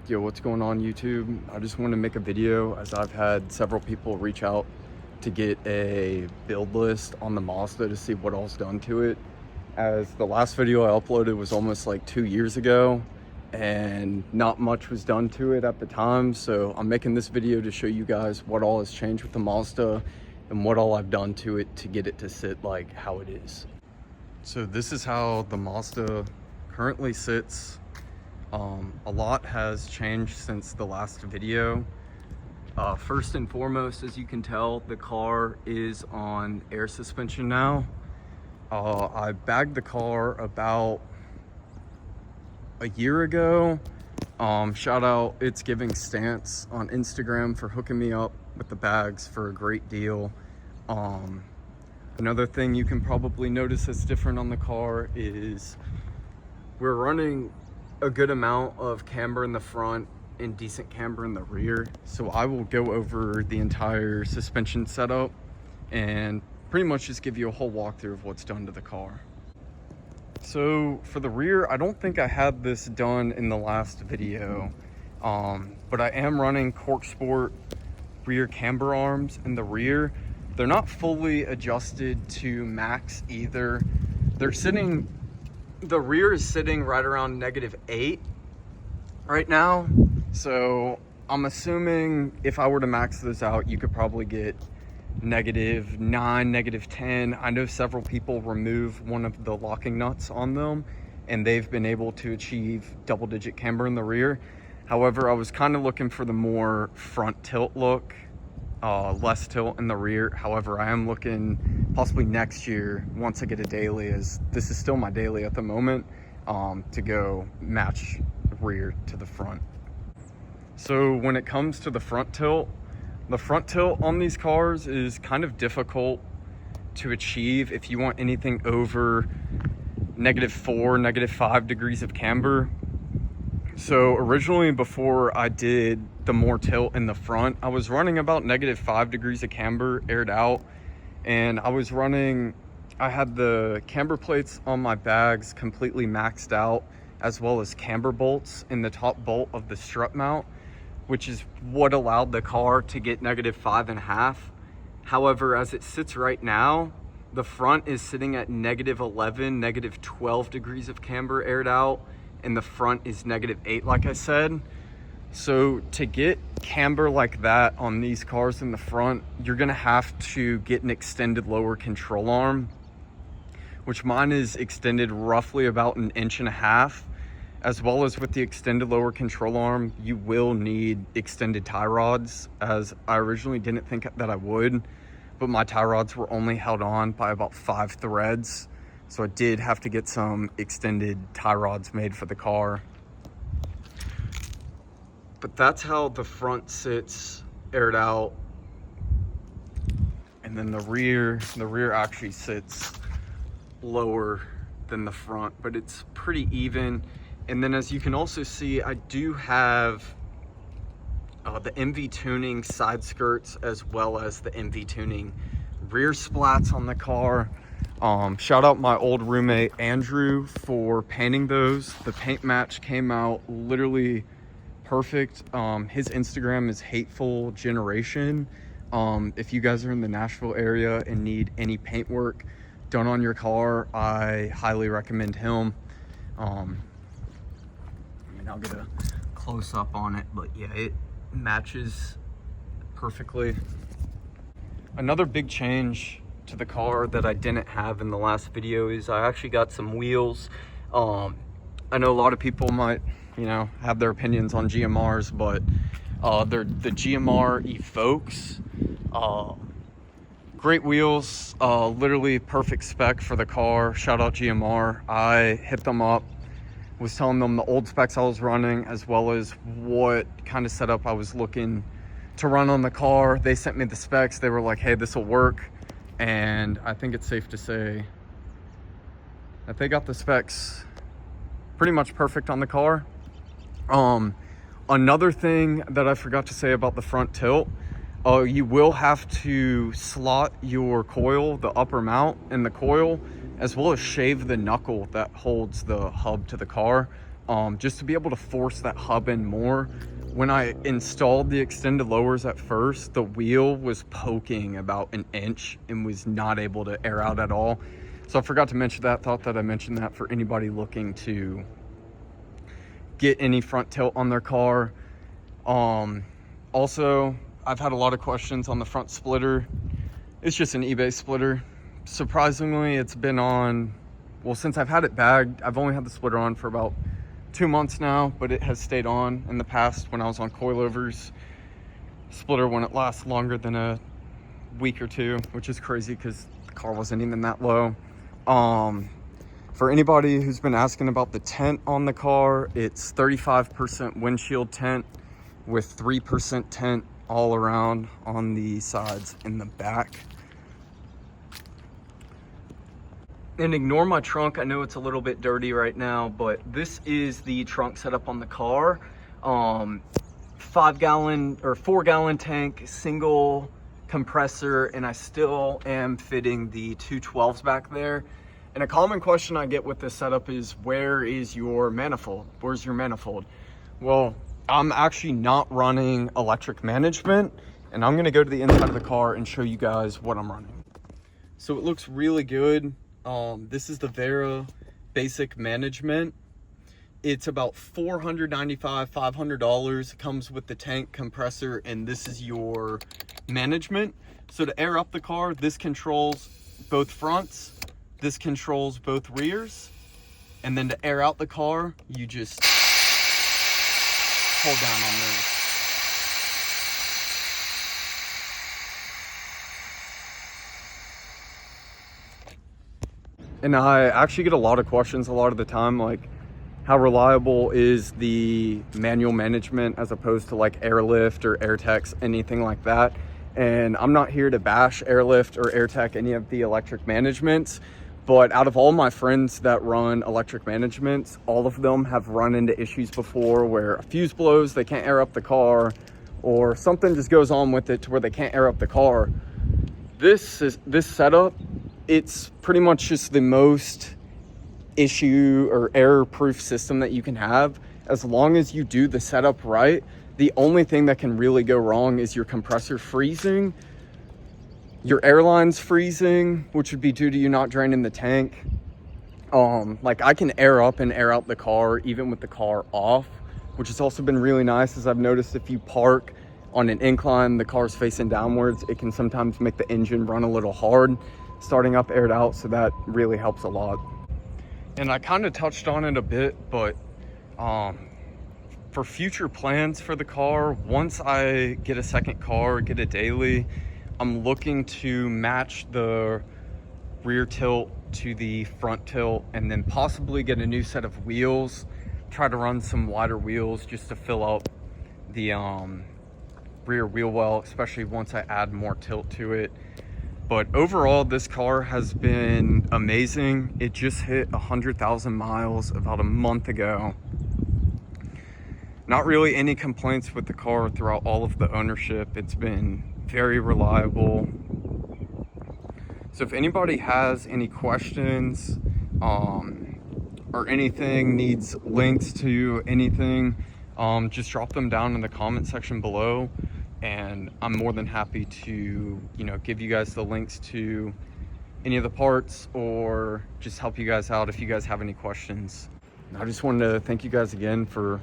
Yo, what's going on YouTube? I just want to make a video as I've had several people reach out to get a build list on the Mazda to see what all's done to it. As the last video I uploaded was almost like 2 years ago and not much was done to it at the time. So I'm making this video to show you guys what all has changed with the Mazda and what all I've done to it to get it to sit like how it is. So this is how the Mazda currently sits. A lot has changed since the last video. First and foremost, as you can tell, the car is on air suspension now. I bagged the car about a year ago. Shout out It's Giving Stance on Instagram for hooking me up with the bags for a great deal. Another thing you can probably notice that's different on the car is we're running a good amount of camber in the front and decent camber in the rear. So I will go over the entire suspension setup and pretty much just give you a whole walkthrough of what's done to the car. So for the rear, I don't think I had this done in the last video, but I am running Cork Sport rear camber arms in the rear. They're not fully adjusted to max either. The rear is sitting right around -8 right now. So I'm assuming if I were to max those out, you could probably get -9, -10. I know several people remove one of the locking nuts on them and they've been able to achieve double-digit camber in the rear. However, I was kind of looking for the more front tilt look, less tilt in the rear. However, I am looking possibly next year, once I get a daily, as this is still my daily at the moment, to go match rear to the front. So when it comes to the front tilt on these cars is kind of difficult to achieve if you want anything over -4, -5 degrees of camber. So originally, before I did the more tilt in the front, I was running about -5 degrees of camber aired out, and I had the camber plates on my bags completely maxed out, as well as camber bolts in the top bolt of the strut mount, which is what allowed the car to get -5.5. However, as it sits right now, the front is sitting at -11, -12 degrees of camber aired out, and the front is -8, like I said. So to get camber like that on these cars in the front, you're gonna have to get an extended lower control arm, which mine is extended roughly about 1.5 inches. As well as with the extended lower control arm, you will need extended tie rods, as I originally didn't think that I would, but my tie rods were only held on by about 5 threads. So I did have to get some extended tie rods made for the car. But that's how the front sits aired out. And then the rear actually sits lower than the front, but it's pretty even. And then as you can also see, I do have the MV Tuning side skirts as well as the MV Tuning rear splats on the car. Shout out my old roommate Andrew for painting those. The paint match came out literally perfect. His Instagram is Hateful Generation. If you guys are in the Nashville area and need any paint work done on your car, I highly recommend him. I'll get a close up on it, but yeah, it matches perfectly. Another big change to the car that I didn't have in the last video is I actually got some wheels. I know a lot of people might, have their opinions on GMRs, but they're the GMR Evokes. Great wheels, literally perfect spec for the car. Shout out GMR. I hit them up, was telling them the old specs I was running, as well as what kind of setup I was looking to run on the car. They sent me the specs. They were like, hey, this will work. And I think it's safe to say that they got the specs pretty much perfect on the car. Another thing that I forgot to say about the front tilt, you will have to slot your coil, the upper mount and the coil, as well as shave the knuckle that holds the hub to the car just to be able to force that hub in more. When I installed the extended lowers at first, the wheel was poking about an inch and was not able to air out at all. So I forgot to mention that. Thought that I mentioned that for anybody looking to get any front tilt on their car. Also, I've had a lot of questions on the front splitter. It's just an eBay splitter. Surprisingly, it's been on, well, since I've had it bagged, I've only had the splitter on for about 2 months now, but it has stayed on in the past when I was on coilovers. Splitter wouldn't last longer than a week or two, which is crazy because the car wasn't even that low. For anybody who's been asking about the tint on the car, it's 35% windshield tint with 3% tint all around on the sides and the back. And ignore my trunk. I know it's a little bit dirty right now, but this is the trunk setup on the car. 5-gallon or 4-gallon tank, single compressor, and I still am fitting the 212s back there. And a common question I get with this setup is, where is your manifold? Where's your manifold? Well, I'm actually not running electric management, and I'm gonna go to the inside of the car and show you guys what I'm running. So it looks really good. This is the Vera basic management. It's about $495, $500. It comes with the tank, compressor, and this is your management. So to air up the car, this controls both fronts, this controls both rears, and then to air out the car, you just hold down on those. And I actually get a lot of questions a lot of the time, like, how reliable is the manual management as opposed to like Airlift or AirTech, anything like that. And I'm not here to bash Airlift or AirTech, any of the electric managements, but out of all my friends that run electric managements, all of them have run into issues before where a fuse blows, they can't air up the car, or something just goes on with it to where they can't air up the car. This setup, it's pretty much just the most issue or error-proof system that you can have. As long as you do the setup right, the only thing that can really go wrong is your compressor freezing, your airlines freezing, which would be due to you not draining the tank. Like, I can air up and air out the car even with the car off, which has also been really nice, as I've noticed if you park on an incline, the car's facing downwards, it can sometimes make the engine run a little hard starting up aired out, so that really helps a lot. And I kind of touched on it a bit, but for future plans for the car, once I get a second car, get a daily, I'm looking to match the rear tilt to the front tilt, and then possibly get a new set of wheels, try to run some wider wheels just to fill out the rear wheel well, especially once I add more tilt to it. But overall, this car has been amazing. It just hit 100,000 miles about a month ago. Not really any complaints with the car throughout all of the ownership. It's been very reliable. So if anybody has any questions or anything, needs links to anything, just drop them down in the comment section below. And I'm more than happy to, give you guys the links to any of the parts, or just help you guys out if you guys have any questions. And I just wanted to thank you guys again for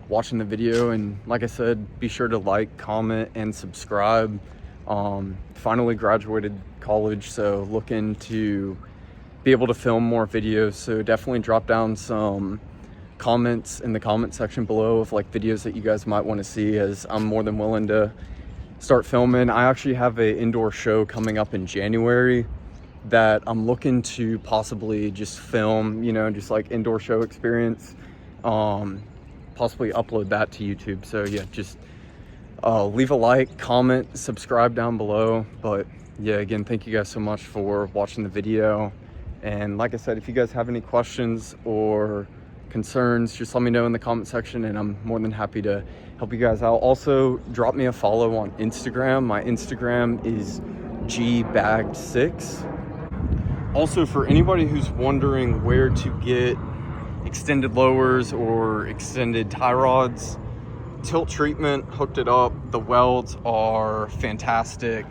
watching the video. And like I said, be sure to like, comment, and subscribe. Finally graduated college, so looking to be able to film more videos. So definitely drop down some comments in the comment section below of like videos that you guys might want to see, as I'm more than willing to start filming. I actually have an indoor show coming up in January that I'm looking to possibly just film, just like indoor show experience, possibly upload that to YouTube. So yeah, just leave a like, comment, subscribe down below. But yeah, again, thank you guys so much for watching the video. And like I said, if you guys have any questions or concerns, just let me know in the comment section, and I'm more than happy to help you guys out. Also, drop me a follow on Instagram. My Instagram is gbagged6. Also, for anybody who's wondering where to get extended lowers or extended tie rods. Tilt treatment, hooked it up. The welds are fantastic.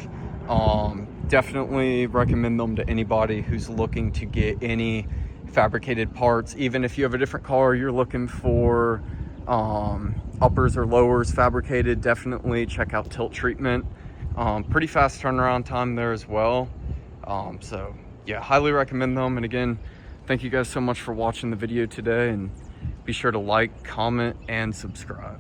Definitely recommend them to anybody who's looking to get any fabricated parts. Even if you have a different car, you're looking for uppers or lowers fabricated, definitely check out Tilt Treatment. Pretty fast turnaround time there as well. So yeah, highly recommend them. And again, thank you guys so much for watching the video today, and be sure to like, comment, and subscribe.